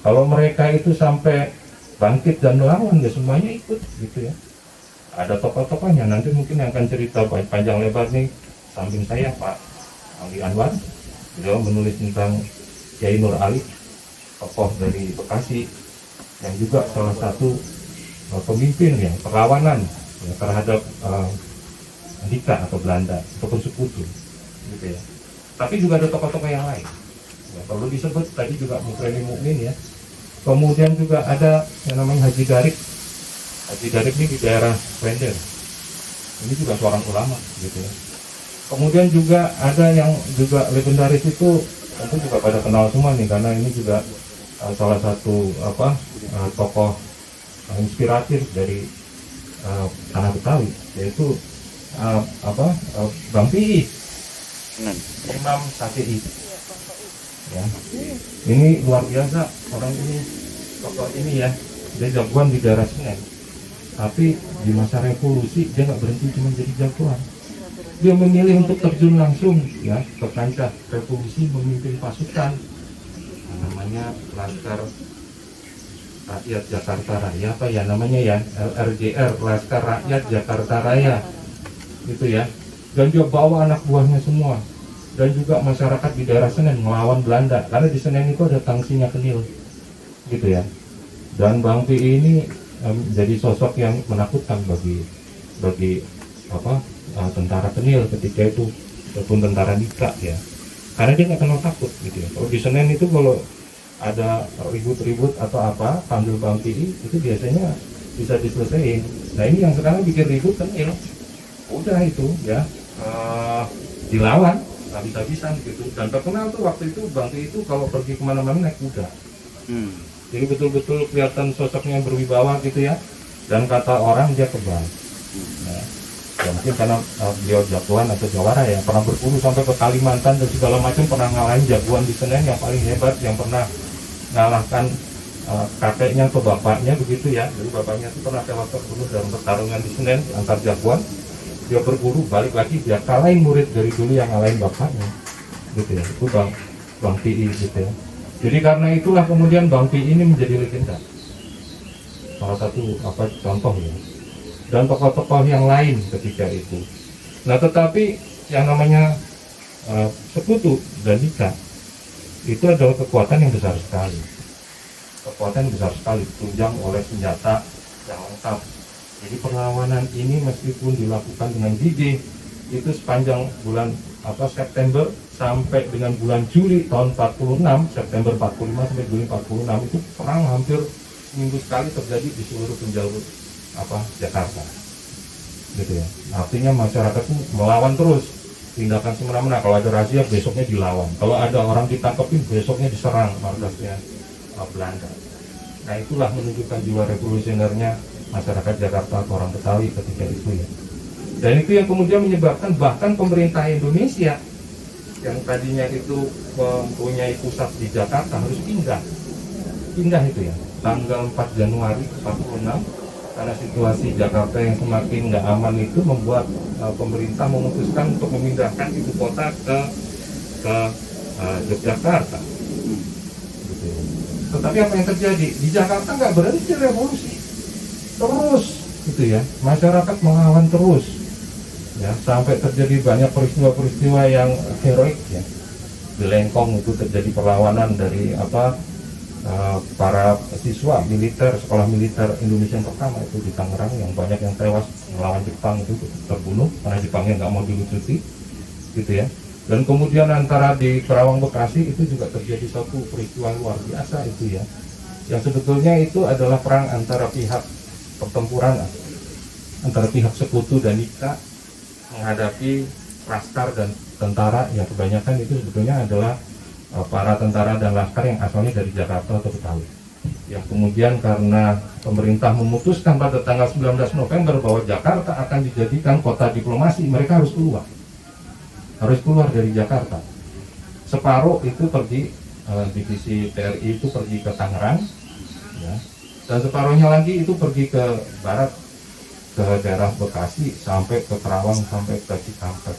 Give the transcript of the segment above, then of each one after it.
Kalau mereka itu sampai bangkit dan melawan, ya semuanya ikut gitu ya. Ada tokoh-tokohnya, nanti mungkin yang akan cerita panjang lebar nih samping saya Pak Ali Anwar. Beliau menulis tentang Kiai Nur Ali, tokoh dari Bekasi, yang juga salah satu pemimpin ya perlawanan ya, terhadap Andika atau Belanda ataupun sekutu gitu ya. Tapi juga ada tokoh-tokoh yang lain ya, perlu disebut tadi juga Mukreni Mukmin ya. Kemudian juga ada yang namanya Haji Garik. Haji Garik ini di daerah Klender, ini juga seorang ulama gitu ya. Kemudian juga ada yang juga legendaris itu tentu juga pada kenal semua nih, karena ini juga salah satu tokoh inspiratif dari tanah Betawi, yaitu Bang Pi, Imam Syafi'i. Ya, ini luar biasa orang ini, tokoh ini ya, dia jagoan di daerah Senen. Tapi di masa revolusi dia nggak berhenti cuma jadi jagoan. Dia memilih untuk terjun langsung ya ke kancah revolusi, memimpin pasukan namanya Laskar Rakyat Jakarta Raya, apa ya namanya ya, LRJR, Laskar Rakyat Jakarta Raya gitu ya. Dan dia bawa anak buahnya semua, dan juga masyarakat di daerah Senen melawan Belanda, karena di Senen itu ada Tangsinya Kenil gitu ya. Dan Bang Pi ini jadi sosok yang menakutkan bagi tentara Kenil ketika itu, ataupun tentara Nika ya, karena dia nggak kenal takut gitu ya. Kalau di Senen itu kalau ada ribut-ribut atau apa, panggil Bang Pi itu biasanya bisa diselesaikan. Nah ini yang sekarang bikin ribut Kenil, udah itu ya dilawan habis-habisan gitu. Dan terkenal tuh waktu itu Bang Pi itu kalau pergi kemana-mana naik kuda. Jadi betul-betul kelihatan sosoknya berwibawa gitu ya. Dan kata orang dia kebal. Nah, ya mungkin karena beliau jagoan atau jawara ya, pernah berburu sampai ke Kalimantan dan segala macam, pernah ngalahin jagoan di Senen yang paling hebat, yang pernah ngalahkan kakeknya ke bapaknya begitu ya. Jadi bapaknya itu pernah tewas terbunuh dalam pertarungan di Senen antar jagoan. Dia berburu, balik lagi dia kalahin murid dari dulu yang ngalahin bapaknya gitu ya. Itu Bang Pi gitu ya. Jadi karena itulah kemudian Bang Pi ini menjadi legenda, salah satu contoh ya. Dan tokoh-tokoh yang lain ketika itu. Nah tetapi yang namanya sekutu dan Nika itu adalah kekuatan yang besar sekali, kekuatan yang besar sekali, ditunjang oleh senjata yang lengkap. Jadi perlawanan ini meskipun dilakukan dengan gigih itu sepanjang bulan September sampai dengan bulan Juli tahun 46, September 45 sampai Juli 46, itu perang hampir seminggu sekali terjadi di seluruh penjuru Jakarta gitu ya. Artinya masyarakat itu melawan terus, tindakan semena-mena. Kalau ada razia besoknya dilawan, kalau ada orang ditangkapin besoknya diserang markasnya Belanda. Nah itulah menunjukkan jiwa revolusionernya masyarakat Jakarta atau orang Betawi ketika itu ya. Dan itu yang kemudian menyebabkan bahkan pemerintah Indonesia yang tadinya itu mempunyai pusat di Jakarta harus pindah itu ya, tanggal 4 Januari 46, karena situasi Jakarta yang semakin nggak aman itu membuat pemerintah memutuskan untuk memindahkan ibu kota ke Yogyakarta gitu ya. Tetapi apa yang terjadi di Jakarta nggak berhenti revolusi terus gitu ya, masyarakat melawan terus ya, sampai terjadi banyak peristiwa-peristiwa yang heroik ya. Di Lengkong itu terjadi perlawanan dari para siswa militer, sekolah militer Indonesia yang pertama itu di Tangerang, yang banyak yang tewas melawan Jepang itu terbunuh karena Jepangnya nggak mau dilucuti gitu ya. Dan kemudian antara di Karawang Bekasi itu juga terjadi satu peristiwa luar biasa itu ya, yang sebetulnya itu adalah perang antara pihak pertempuran antara pihak sekutu dan Nika menghadapi laskar dan tentara yang kebanyakan itu sebetulnya adalah para tentara dan laskar yang asalnya dari Jakarta atau Betawi, yang kemudian karena pemerintah memutuskan pada tanggal 19 November bahwa Jakarta akan dijadikan kota diplomasi, mereka harus keluar dari Jakarta. Separuh itu pergi, divisi TRI itu pergi ke Tangerang ya, dan separuhnya lagi itu pergi ke barat, ke daerah Bekasi sampai ke Karawang sampai ke Cikampek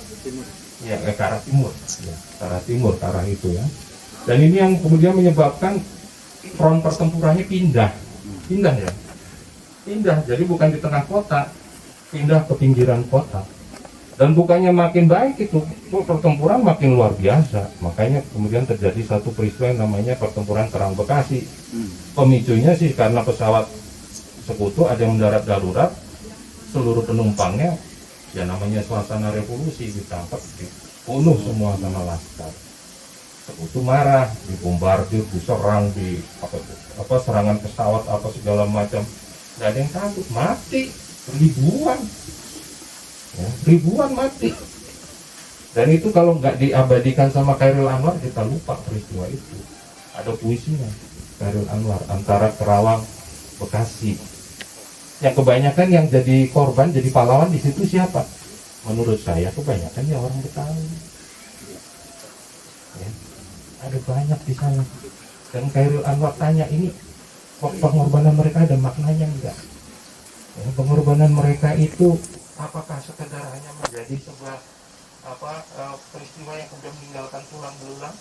ya, ke arah timur ya, ke arah timur, ke arah itu ya. Dan ini yang kemudian menyebabkan front pertempurannya pindah ya, pindah. Jadi bukan di tengah kota, pindah ke pinggiran kota. Dan bukannya makin baik itu, pertempuran makin luar biasa. Makanya kemudian terjadi satu peristiwa yang namanya pertempuran Kerang Bekasi. Pemicunya sih karena pesawat sekutu ada yang mendarat darurat, seluruh penumpangnya, ya namanya suasana revolusi, ditangkap, dibunuh semua sama laskar. Sekutu marah, dibombardir, diserang, di serangan pesawat apa segala macam. Gak ada yang takut, mati ribuan. Ya, ribuan mati. Dan itu kalau nggak diabadikan sama Chairil Anwar, kita lupa peristiwa itu. Ada puisinya Chairil Anwar, Antara Kerawang Bekasi. Yang kebanyakan yang jadi korban, jadi pahlawan di situ siapa? Menurut saya kebanyakan ya orang Betawi. Ya, ada banyak di sana. Dan Chairil Anwar tanya, ini pengorbanan mereka ada maknanya enggak? Ya, pengorbanan mereka itu apakah sekedar hanya menjadi sebuah peristiwa yang kemudian meninggalkan tulang belulang,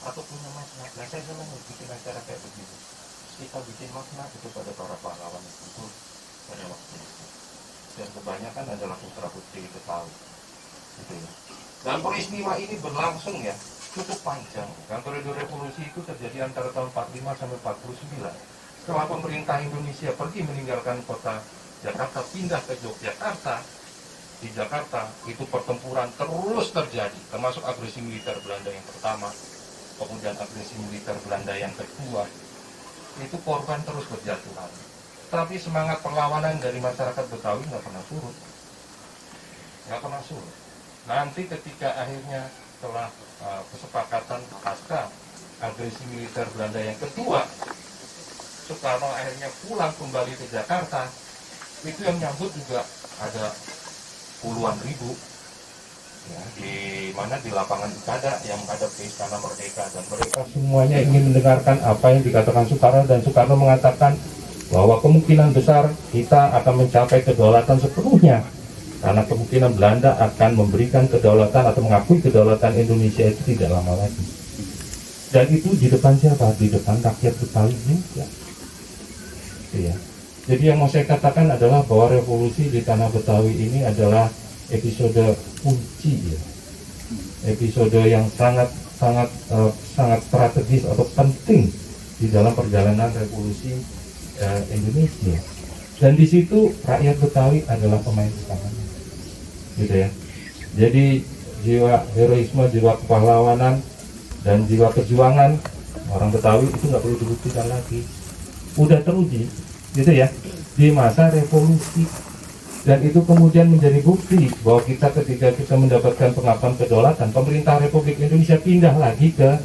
atau punya makna? Nah, saya senang bikin acara kayak begitu. Kita bikin makna itu pada para pahlawan itu pada waktu itu. Dan kebanyakan adalah putra putri Betawi. Gitu ya. Dan peristiwa ini berlangsung ya cukup panjang. Kan periode revolusi itu terjadi antara tahun 45 sampai 49. Setelah pemerintah Indonesia pergi meninggalkan kota Jakarta, pindah ke Yogyakarta. Di Jakarta itu pertempuran terus terjadi, termasuk agresi militer Belanda yang pertama, kemudian agresi militer Belanda yang kedua. Itu korban terus berjatuhan. Tapi semangat perlawanan dari masyarakat Betawi nggak pernah surut, nggak pernah surut. Nanti ketika akhirnya setelah kesepakatan pasca agresi militer Belanda yang kedua, Soekarno akhirnya pulang kembali ke Jakarta. Itu yang nyambut juga ada puluhan ribu ya, di lapangan Ikada yang ada di Istana Merdeka, dan mereka semuanya ingin mendengarkan apa yang dikatakan Soekarno, dan Soekarno mengatakan bahwa kemungkinan besar kita akan mencapai kedaulatan sepenuhnya karena kemungkinan Belanda akan memberikan kedaulatan atau mengakui kedaulatan Indonesia itu tidak lama lagi. Dan itu di depan siapa? Di depan rakyat Betawi juga. Ya. Jadi yang mau saya katakan adalah bahwa revolusi di tanah Betawi ini adalah episode kunci ya. Episode yang sangat strategis atau penting di dalam perjalanan revolusi Indonesia. Dan di situ rakyat Betawi adalah pemain utamanya. Gitu ya. Jadi jiwa heroisme, jiwa kepahlawanan dan jiwa perjuangan orang Betawi itu nggak perlu dibuktikan lagi. Udah teruji gitu ya di masa revolusi, dan itu kemudian menjadi bukti bahwa kita ketika kita mendapatkan pengakuan kedaulatan, pemerintah Republik Indonesia pindah lagi ke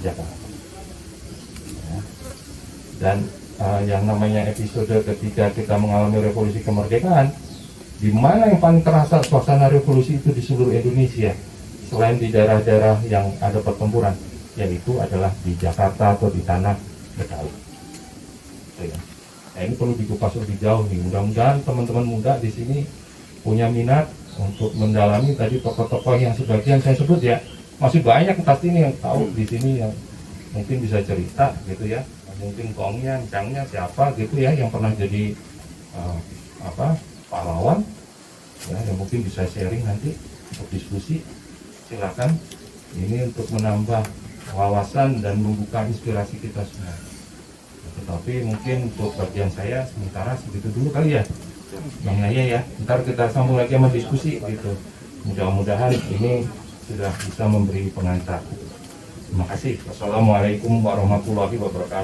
Jakarta ya. Dan yang namanya episode ketika kita mengalami revolusi kemerdekaan, di mana yang paling terasa suasana revolusi itu di seluruh Indonesia selain di daerah-daerah yang ada pertempuran, yaitu adalah di Jakarta atau di tanah Betawi ya. Nah, ini perlu dikupas lebih jauh nih. Mudah-mudahan teman-teman muda di sini punya minat untuk mendalami tadi tokoh-tokoh yang sebagian saya sebut ya. Masih banyak pasti nih yang tahu di sini yang mungkin bisa cerita gitu ya. Mungkin gongnya, cangnya siapa gitu ya yang pernah jadi pahlawan ya, yang mungkin bisa sharing nanti untuk diskusi. Silakan. Ini untuk menambah wawasan dan membuka inspirasi kita semua. Tetapi mungkin untuk bagian saya sementara segitu dulu kali ya Bang Naya ya, ntar kita sambung lagi sama diskusi gitu. Mudah-mudahan ini sudah bisa memberi pengantar. Terima kasih. Wassalamualaikum warahmatullahi wabarakatuh.